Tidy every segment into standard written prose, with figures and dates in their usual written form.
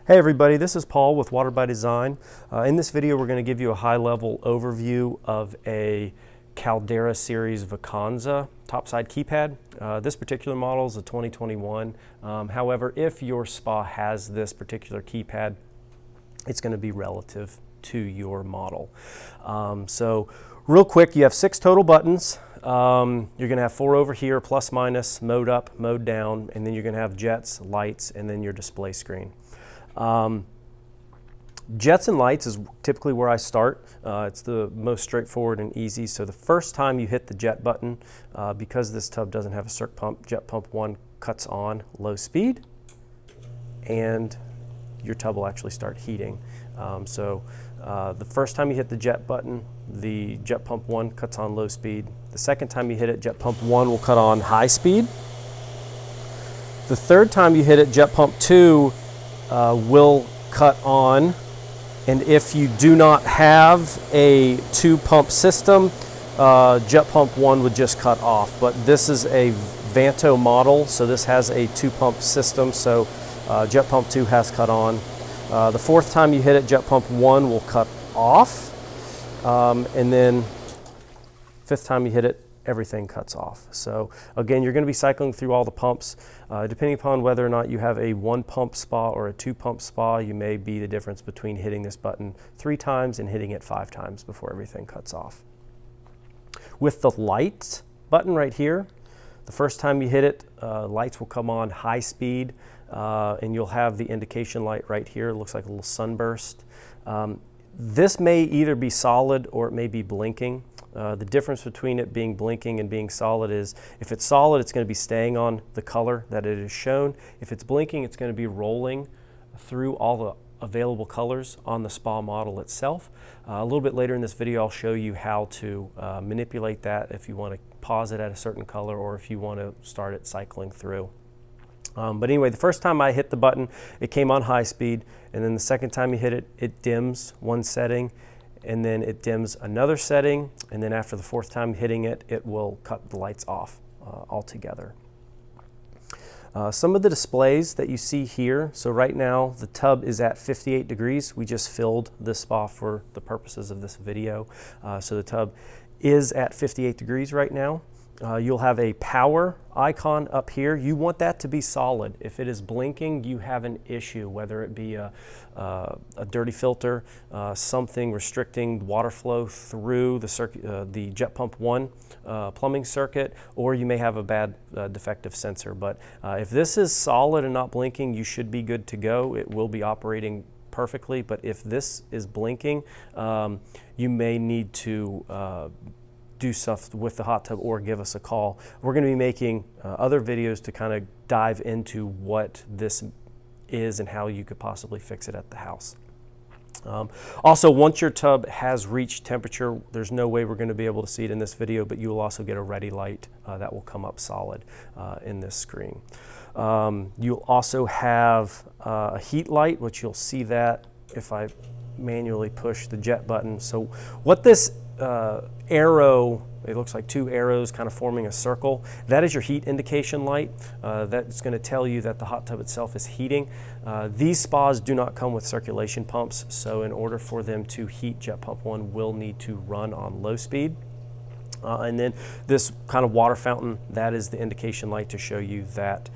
Hey everybody, this is Paul with Water by Design. In this video we're going to give you a high-level overview of a Caldera series Vacanza topside keypad. This particular model is a 2021. However, if your spa has this particular keypad, it's going to be relative to your model. So real quick, you have 6 total buttons. You're going to have 4 over here, plus minus, mode up, mode down, and then you're going to have jets, lights, and then your display screen. Jets and lights is typically where I start. It's the most straightforward and easy. So the first time you hit the jet button, because this tub doesn't have a circ pump, jet pump 1 cuts on low speed and your tub will actually start heating. The first time you hit the jet button, the jet pump 1 cuts on low speed. The second time you hit it, jet pump 1 will cut on high speed. The third time you hit it, jet pump 2 will cut on, and if you do not have a 2-pump system, jet pump 1 would just cut off. But this is a Vanto model, so this has a 2-pump system, so jet pump 2 has cut on. The fourth time you hit it, jet pump 1 will cut off, and then fifth time you hit it, everything cuts off. So again, you're going to be cycling through all the pumps. Depending upon whether or not you have a 1-pump spa or a 2-pump spa, you may be the difference between hitting this button 3 times and hitting it 5 times before everything cuts off. With the light button right here, the first time you hit it, lights will come on high speed, and you'll have the indication light right here. It looks like a little sunburst. This may either be solid or it may be blinking. The difference between it being blinking and being solid is if it's solid, it's going to be staying on the color that it is shown. If it's blinking, it's going to be rolling through all the available colors on the spa model itself. A little bit later in this video, I'll show you how to manipulate that if you want to pause it at a certain color or if you want to start it cycling through. But anyway, the first time I hit the button, it came on high speed, and then the second time you hit it, it dims one setting, and then it dims another setting, and then after the 4th time hitting it, it will cut the lights off altogether. Some of the displays that you see here, so right now the tub is at 58 degrees. We just filled this spa for the purposes of this video. So the tub is at 58 degrees right now. You'll have a power icon up here. You want that to be solid. If it is blinking, you have an issue, whether it be a dirty filter, something restricting water flow through the jet pump 1 plumbing circuit, or you may have a bad defective sensor. But if this is solid and not blinking, you should be good to go. It will be operating perfectly. But if this is blinking, you may need to do stuff with the hot tub or give us a call. We're going to be making other videos to kind of dive into what this is and how you could possibly fix it at the house. Also, once your tub has reached temperature, there's no way we're going to be able to see it in this video, but you will also get a ready light that will come up solid in this screen. You'll also have a heat light, which you'll see that if I manually push the jet button. So what this arrow, it looks like 2 arrows kind of forming a circle, that is your heat indication light. That's going to tell you that the hot tub itself is heating. These spas do not come with circulation pumps, so in order for them to heat, jet pump 1 will need to run on low speed. And then this kind of water fountain, that is the indication light to show you that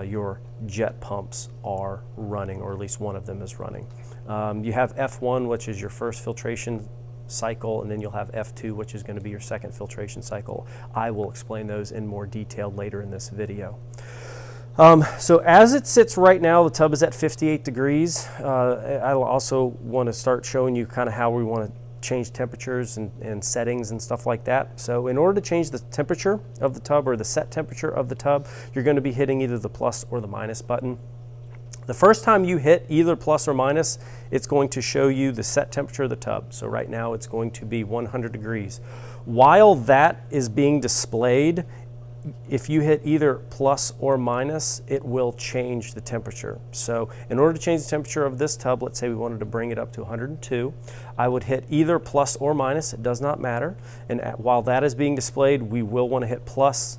your jet pumps are running, or at least one of them is running. You have F1, which is your first filtration cycle, and then you'll have F2, which is going to be your second filtration cycle. I will explain those in more detail later in this video. So as it sits right now, the tub is at 58 degrees. I'll also want to start showing you kind of how we want to change temperatures and settings and stuff like that. So in order to change the temperature of the tub, or the set temperature of the tub, you're going to be hitting either the plus or the minus button. The first time you hit either plus or minus, it's going to show you the set temperature of the tub. So right now it's going to be 100 degrees. While that is being displayed, if you hit either plus or minus, it will change the temperature. So in order to change the temperature of this tub, let's say we wanted to bring it up to 102, I would hit either plus or minus, it does not matter. And while that is being displayed, we will want to hit plus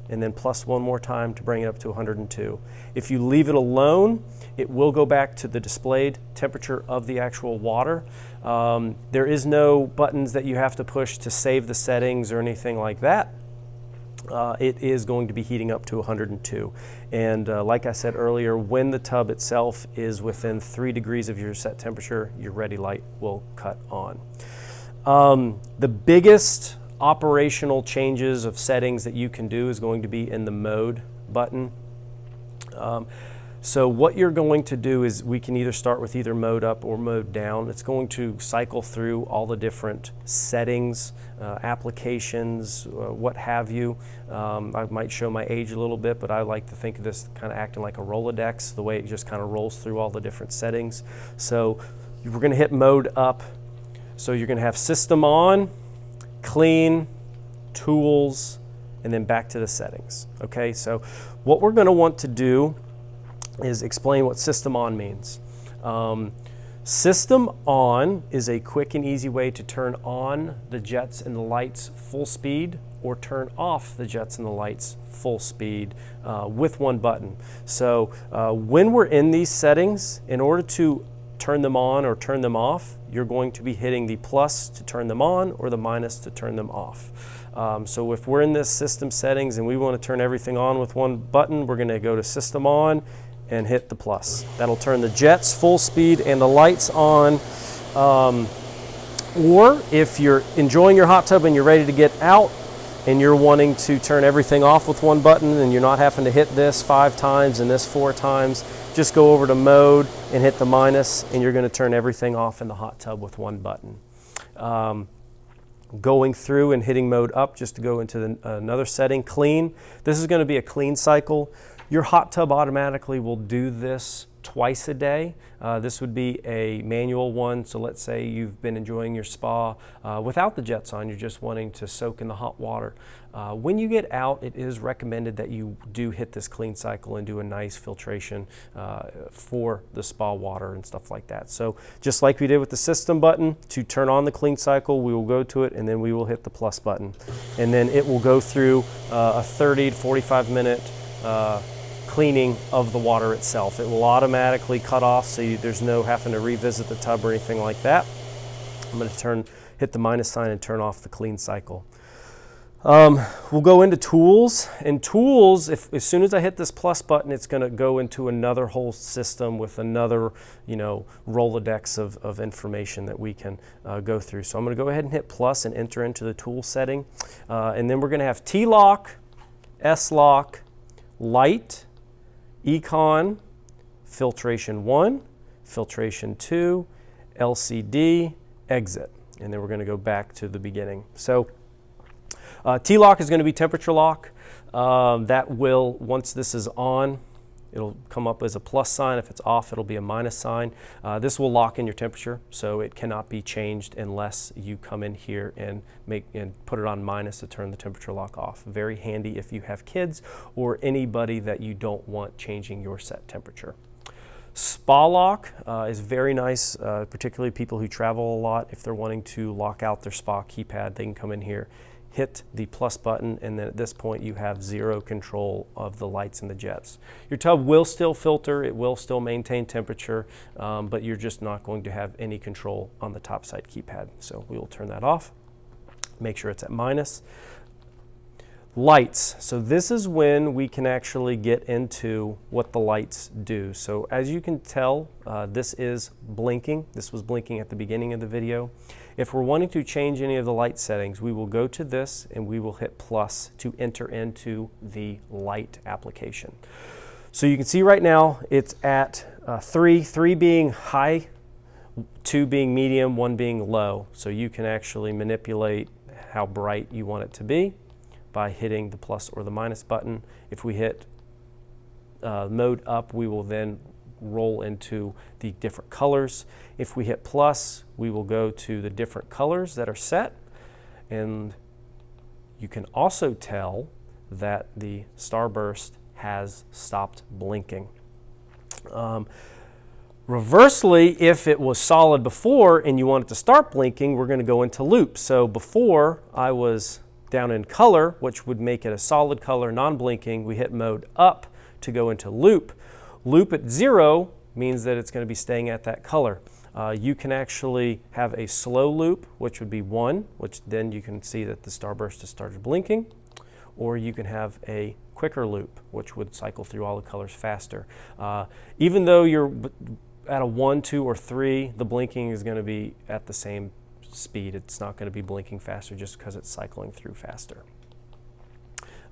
and then plus one more time to bring it up to 102. If you leave it alone, it will go back to the displayed temperature of the actual water. There is no buttons that you have to push to save the settings or anything like that. It is going to be heating up to 102. And like I said earlier, when the tub itself is within 3 degrees of your set temperature, your ready light will cut on. The biggest operational changes of settings that you can do is going to be in the mode button. So what you're going to do is we can either start with either mode up or mode down. It's going to cycle through all the different settings, applications, what have you. I might show my age a little bit, but I like to think of this kind of acting like a Rolodex, the way it just kind of rolls through all the different settings. So we're going to hit mode up. So you're going to have system on, clean, tools, and then back to the settings. Okay, so what we're going to want to do is explain what system on means. System on is a quick and easy way to turn on the jets and the lights full speed or turn off the jets and the lights full speed with one button. So when we're in these settings, in order to turn them on or turn them off, you're going to be hitting the plus to turn them on or the minus to turn them off. So if we're in this system settings and we want to turn everything on with one button, we're going to go to system on and hit the plus. That'll turn the jets full speed and the lights on. Or if you're enjoying your hot tub and you're ready to get out and you're wanting to turn everything off with one button and you're not having to hit this 5 times and this 4 times, just go over to mode and hit the minus and you're going to turn everything off in the hot tub with one button. Going through and hitting mode up just to go into another setting, clean. This is going to be a clean cycle. Your hot tub automatically will do this twice a day. This would be a manual one, so let's say you've been enjoying your spa without the jets on, you're just wanting to soak in the hot water. When you get out, it is recommended that you do hit this clean cycle and do a nice filtration for the spa water and stuff like that. So just like we did with the system button, to turn on the clean cycle, we will go to it and then we will hit the plus button. And then it will go through a 30 to 45 minute cleaning of the water itself. It will automatically cut off, so there's no having to revisit the tub or anything like that. I'm going to hit the minus sign and turn off the clean cycle. We'll go into tools, and tools, as soon as I hit this plus button, it's going to go into another whole system with another, Rolodex of information that we can go through. So I'm going to go ahead and hit plus and enter into the tool setting, and then we're going to have T-lock, S-lock, light, Econ, filtration 1, filtration 2, LCD, exit, and then we're going to go back to the beginning. So T-lock is going to be temperature lock. That will, once this is on, it'll come up as a plus sign. If it's off, it'll be a minus sign. This will lock in your temperature, so it cannot be changed unless you come in here and put it on minus to turn the temperature lock off. Very handy if you have kids or anybody that you don't want changing your set temperature. Spa lock is very nice, particularly people who travel a lot. If they're wanting to lock out their spa keypad, they can come in here, hit the plus button, and then at this point you have 0 control of the lights and the jets. Your tub will still filter, it will still maintain temperature, but you're just not going to have any control on the top side keypad. So we will turn that off. Make sure it's at minus. Lights. So this is when we can actually get into what the lights do. So as you can tell, this is blinking. This was blinking at the beginning of the video. If we're wanting to change any of the light settings, we will go to this and we will hit plus to enter into the light application. So you can see right now it's at 3 being high, 2 being medium, 1 being low. So you can actually manipulate how bright you want it to be by hitting the plus or the minus button. If we hit mode up, we will then roll into the different colors. If we hit plus, we will go to the different colors that are set, and you can also tell that the starburst has stopped blinking. Reversely, if it was solid before and you want it to start blinking, we're going to go into loop. So before I was down in color, which would make it a solid color, non-blinking, we hit mode up to go into loop. Loop at 0 means that it's going to be staying at that color. You can actually have a slow loop, which would be 1, which then you can see that the starburst has started blinking, or you can have a quicker loop, which would cycle through all the colors faster. Even though you're at a 1, 2, or 3, the blinking is going to be at the same speed. It's not going to be blinking faster just because it's cycling through faster.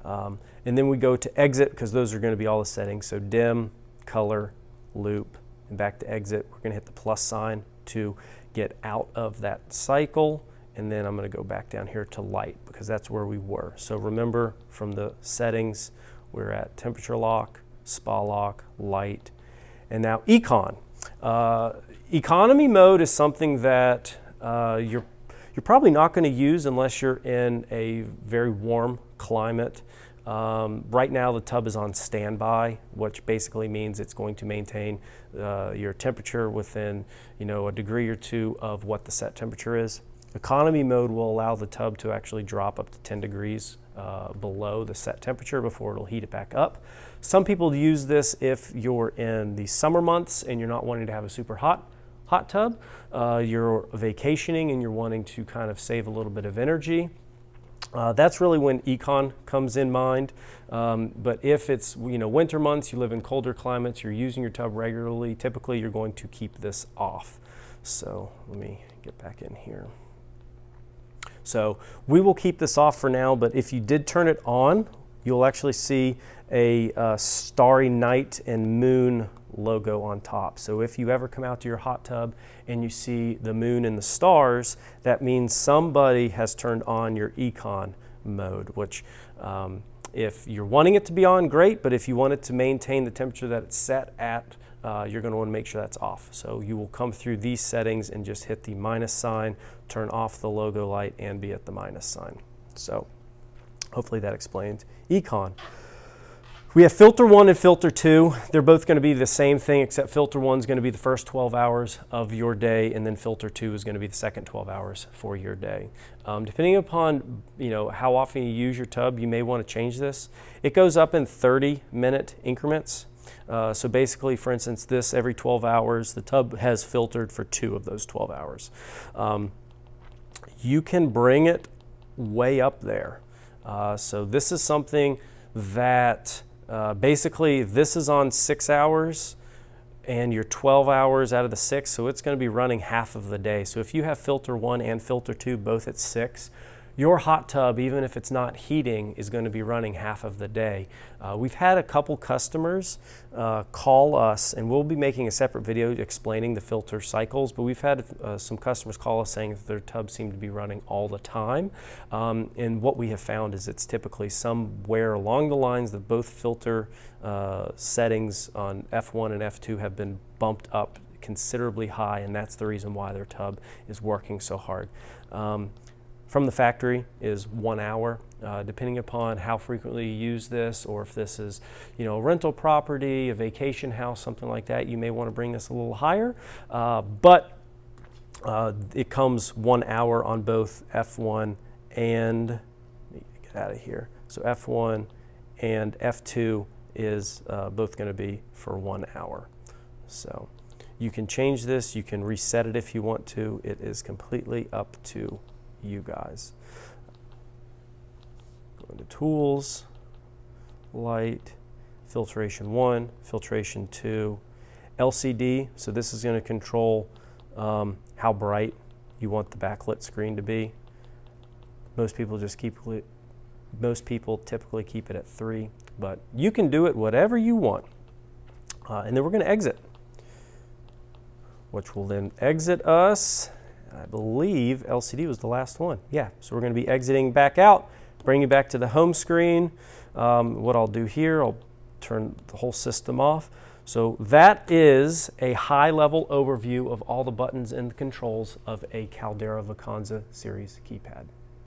And then we go to exit, because those are going to be all the settings. So dim, color, loop, and back to exit. We're going to hit the plus sign to get out of that cycle. And then I'm going to go back down here to light, because that's where we were. So remember, from the settings, we're at temperature lock, spa lock, light, and now Econ. Economy mode is something that you're probably not going to use unless you're in a very warm climate. Right now the tub is on standby, which basically means it's going to maintain your temperature within, a degree or 2 of what the set temperature is. Economy mode will allow the tub to actually drop up to 10 degrees below the set temperature before it'll heat it back up. Some people use this if you're in the summer months and you're not wanting to have a super hot tub. You're vacationing and you're wanting to kind of save a little bit of energy. That's really when Econ comes in mind. But if it's winter months, you live in colder climates, you're using your tub regularly, typically you're going to keep this off. So let me get back in here. So we will keep this off for now, but if you did turn it on, you'll actually see a starry night and moon logo on top. So if you ever come out to your hot tub and you see the moon and the stars, that means somebody has turned on your Econ mode, which if you're wanting it to be on, great, but if you want it to maintain the temperature that it's set at, you're going to want to make sure that's off. So you will come through these settings and just hit the minus sign, turn off the logo light, and be at the minus sign. So hopefully that explains Econ. We have filter 1 and filter 2. They're both going to be the same thing, except filter 1 is going to be the first 12 hours of your day, and then filter 2 is going to be the second 12 hours for your day. Depending upon how often you use your tub, you may want to change this. It goes up in 30-minute increments. So basically, for instance, this every 12 hours, the tub has filtered for 2 of those 12 hours. You can bring it way up there. So this is something that basically this is on 6 hours and you're 12 hours out of the 6, so it's going to be running half of the day. So if you have filter 1 and filter 2 both at 6, your hot tub, even if it's not heating, is going to be running half of the day. We've had a couple customers call us, and we'll be making a separate video explaining the filter cycles, but we've had some customers call us saying that their tubs seem to be running all the time. And what we have found is it's typically somewhere along the lines that both filter settings on F1 and F2 have been bumped up considerably high, and that's the reason why their tub is working so hard. From the factory is 1 hour, depending upon how frequently you use this, or if this is, a rental property, a vacation house, something like that, you may want to bring this a little higher. But it comes 1 hour on both F1 and, let me get out of here. So F1 and F2 is both going to be for 1 hour. So you can change this, you can reset it if you want to. It is completely up to you guys. Go into tools, light, filtration 1, filtration 2, LCD. So this is going to control how bright you want the backlit screen to be. Most people typically keep it at 3, but you can do it whatever you want. And then we're going to exit, which will then exit us. I believe LCD was the last one. Yeah, so we're going to be exiting back out, bring you back to the home screen. What I'll do here, I'll turn the whole system off. So that is a high-level overview of all the buttons and the controls of a Caldera Vacanza series keypad.